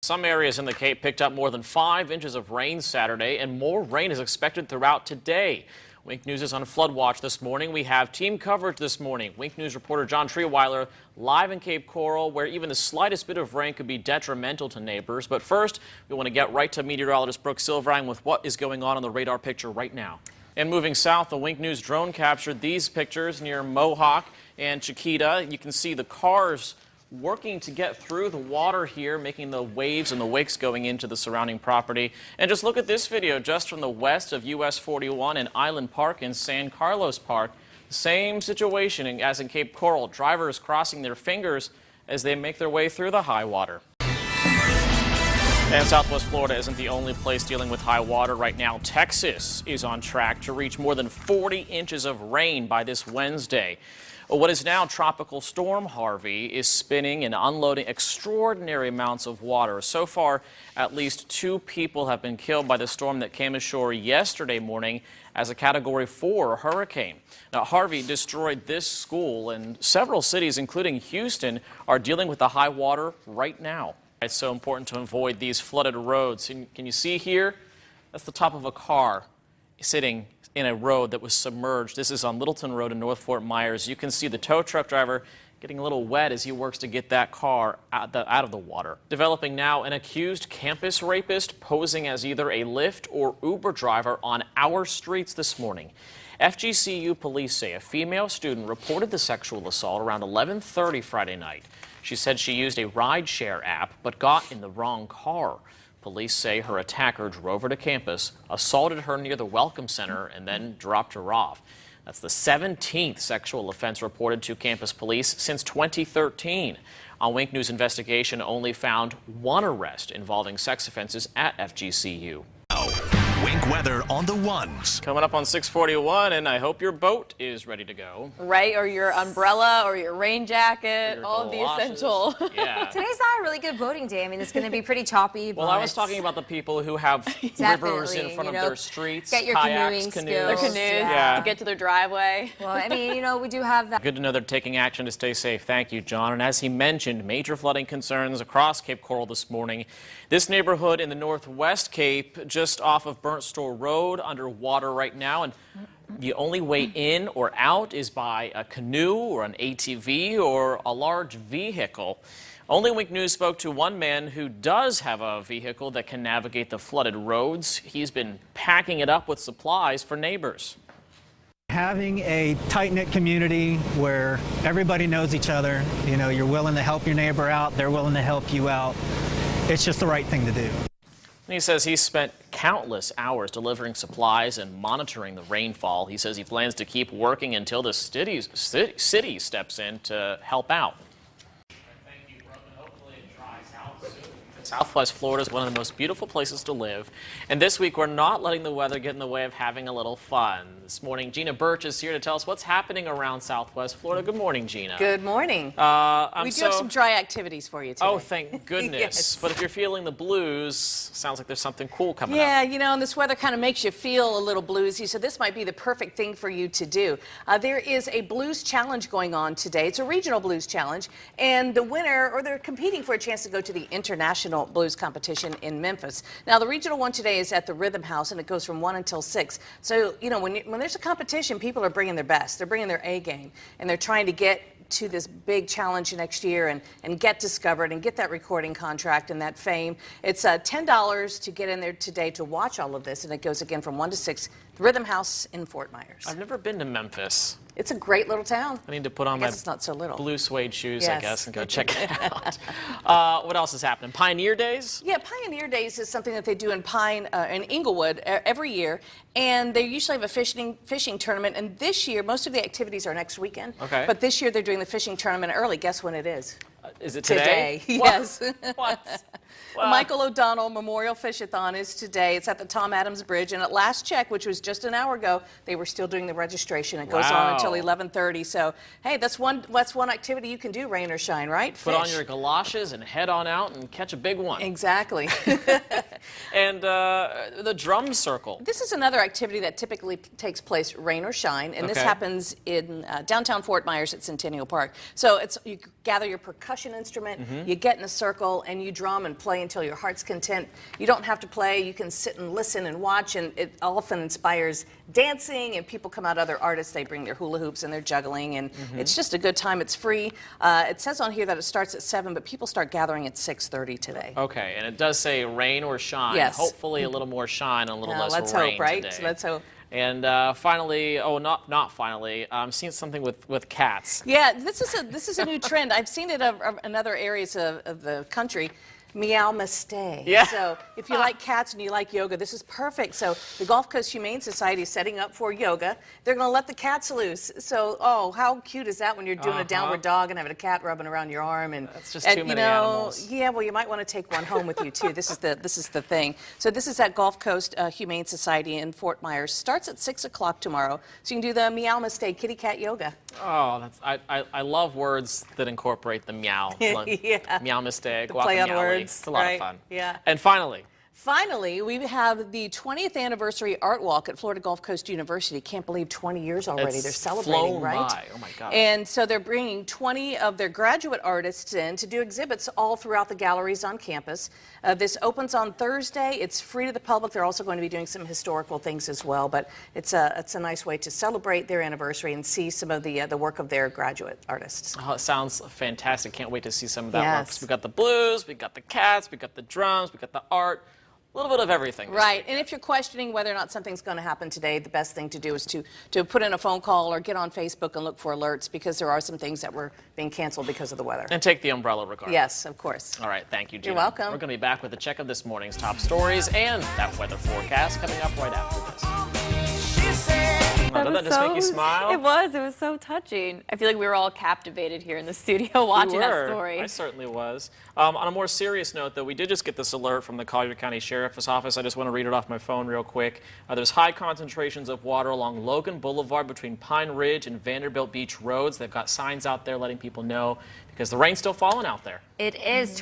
Some areas in the Cape picked up more than 5 inches of rain Saturday, and more rain is expected throughout today. Wink News is on flood watch this morning. We have team coverage this morning. Wink News reporter John Treeweiler live in Cape Coral, where even the slightest bit of rain could be detrimental to neighbors. But first, we want to get right to meteorologist Brooke Silverine with what is going on the radar picture right now. And moving south, the Wink News drone captured these pictures near Mohawk and Chiquita. You can see the cars working to get through the water here, making the waves and the wakes going into the surrounding property. And just look at this video just from the west of US 41 and Island Park in San Carlos Park. Same situation as in Cape Coral. Drivers crossing their fingers as they make their way through the high water. And Southwest Florida isn't the only place dealing with high water right now. Texas is on track to reach more than 40 inches of rain by this Wednesday. What is now Tropical Storm Harvey is spinning and unloading extraordinary amounts of water. So far, at least 2 people have been killed by the storm that came ashore yesterday morning as a Category 4 hurricane. Now, Harvey destroyed this school, and several cities, including Houston, are dealing with the high water right now. It's so important to avoid these flooded roads. And can you see here? That's the top of a car sitting in a road that was submerged. This is on Littleton Road in North Fort Myers. You can see the tow truck driver getting a little wet as he works to get that car out of the water. Developing now, an accused campus rapist posing as either a Lyft or Uber driver on our streets this morning. FGCU police say a female student reported the sexual assault around 11:30 Friday night. She said she used a ride-share app but got in the wrong car. Police say her attacker drove her to campus, assaulted her near the Welcome Center, and then dropped her off. That's the 17th sexual offense reported to campus police since 2013. A Wink News investigation only found 1 arrest involving sex offenses at FGCU. Wink weather on the ones. Coming up on 641, and I hope your boat is ready to go. Right, or your umbrella, or your rain jacket, Your all of the galoshes. essential. Yeah. Today's not a really good boating day. I mean, it's going to be pretty choppy. Well, I was talking about the people who have rivers in front of their streets, get your kayaks, canoeing canoes. Their skills. canoes to get to their driveway. Well, I mean, you know, we do have that. Good to know they're taking action to stay safe. Thank you, John. And as he mentioned, major flooding concerns across Cape Coral this morning. This neighborhood in the Northwest Cape, just off of Burnt Store Road, underwater right now, and the only way in or out is by a canoe or an ATV or a large vehicle. Only Wink News spoke to one man who does have a vehicle that can navigate the flooded roads. He's been packing it up with supplies for neighbors. Having a tight-knit community where everybody knows each other, you know, you're willing to help your neighbor out, they're willing to help you out. It's just the right thing to do. And he says he's spent countless hours delivering supplies and monitoring the rainfall. He says he plans to keep working until the city steps in to help out. Thank you, Brooke, and hopefully it dries out soon. Southwest Florida is one of the most beautiful places to live. And this week, we're not letting the weather get in the way of having a little fun. This morning, Gina Birch is here to tell us what's happening around Southwest Florida. Good morning, Gina. Good morning. We do have some dry activities for you today. Oh, thank goodness. Yes. But if you're feeling the blues, sounds like there's something cool coming up. Yeah, you know, and this weather kind of makes you feel a little bluesy, so this might be the perfect thing for you to do. There is a blues challenge going on today. It's a regional blues challenge, and the winner, or they're competing for a chance to go to the international blues competition in Memphis. Now, the regional one today is at the Rhythm House, and it goes from 1 until 6. So, you know, when there's a competition, people are bringing their best. They're bringing their A game, and they're trying to get to this big challenge next year and get discovered and get that recording contract and that fame. It's $10 to get in there today to watch all of this, and it goes again from 1 to 6, the Rhythm House in Fort Myers. I've never been to Memphis. It's a great little town. I need to put on my it's not so little. blue suede shoes, I Yes. guess, and go check it out. What else is happening? Pioneer Days? Yeah, Pioneer Days is something that they do in in Inglewood every year, and they usually have a fishing tournament. And this year, most of the activities are next weekend. Okay. But this year they're doing the fishing tournament early. Guess when it is? Is it today? Yes. What? The Michael O'Donnell Memorial Fish-a-thon is today. It's at the Tom Adams Bridge, and at last check, which was just an hour ago, they were still doing the registration. It goes on until 11:30. So, hey, that's one activity you can do, rain or shine, right? Put on Fish. your galoshes and head on out and catch a big one. Exactly. And the drum circle. This is another activity that typically takes place rain or shine, and this Okay. happens in downtown Fort Myers at Centennial Park. So you gather your percussion instrument, you get in a circle, and you drum and play until your heart's content. You don't have to play. You can sit and listen and watch, and it often inspires dancing, and people come out, other artists, they bring their hula hoops and their juggling, and it's just a good time. It's free. It says on here that it starts at 7, but people start gathering at 6:30 today. Okay, and it does say rain or shine. Yes. Hopefully a little more shine and a little less Let's rain hope, right? today. Let's hope. And finally, not finally, I'm seeing something with cats. Yeah, this is a new trend. I've seen it in other areas of the country. Meow Mistay. Yeah. So if you like cats and you like yoga, this is perfect. So the Gulf Coast Humane Society is setting up for yoga. They're going to let the cats loose. So, oh, how cute is that when you're doing a downward dog and having a cat rubbing around your arm? And that's just too many animals. Yeah, well, you might want to take one home with you too. This is the thing. So this is at Gulf Coast Humane Society in Fort Myers. Starts at 6 o'clock tomorrow. So you can do the Meow Mistay kitty cat yoga. Oh, I love words that incorporate the meow. Yeah. Meow mistake. Play on words. It's a lot of fun. Yeah. And finally, we have the 20th anniversary art walk at Florida Gulf Coast University. Can't believe 20 years already. It's They're celebrating, flown right? by. Oh my God. And so they're bringing 20 of their graduate artists in to do exhibits all throughout the galleries on campus. This opens on Thursday. It's free to the public. They're also going to be doing some historical things as well, but it's a nice way to celebrate their anniversary and see some of the work of their graduate artists. Oh, it sounds fantastic. Can't wait to see some of that work. Yes. We got the blues, we got the cats, we got the drums, we got the art. A little bit of everything. Right, and if you're questioning whether or not something's going to happen today, the best thing to do is to put in a phone call or get on Facebook and look for alerts, because there are some things that were being canceled because of the weather. And take the umbrella regardless. Yes, of course. All right, thank you, Gina. You're welcome. We're going to be back with a check of this morning's top stories and that weather forecast coming up right after this. Oh, doesn't that just make you smile? It was so touching. I feel like we were all captivated here in the studio watching that story. I certainly was. On a more serious note, though, we did just get this alert from the Collier County Sheriff's Office. I just want to read it off my phone real quick. There's high concentrations of water along Logan Boulevard between Pine Ridge and Vanderbilt Beach Roads. They've got signs out there letting people know because the rain's still falling out there. It is.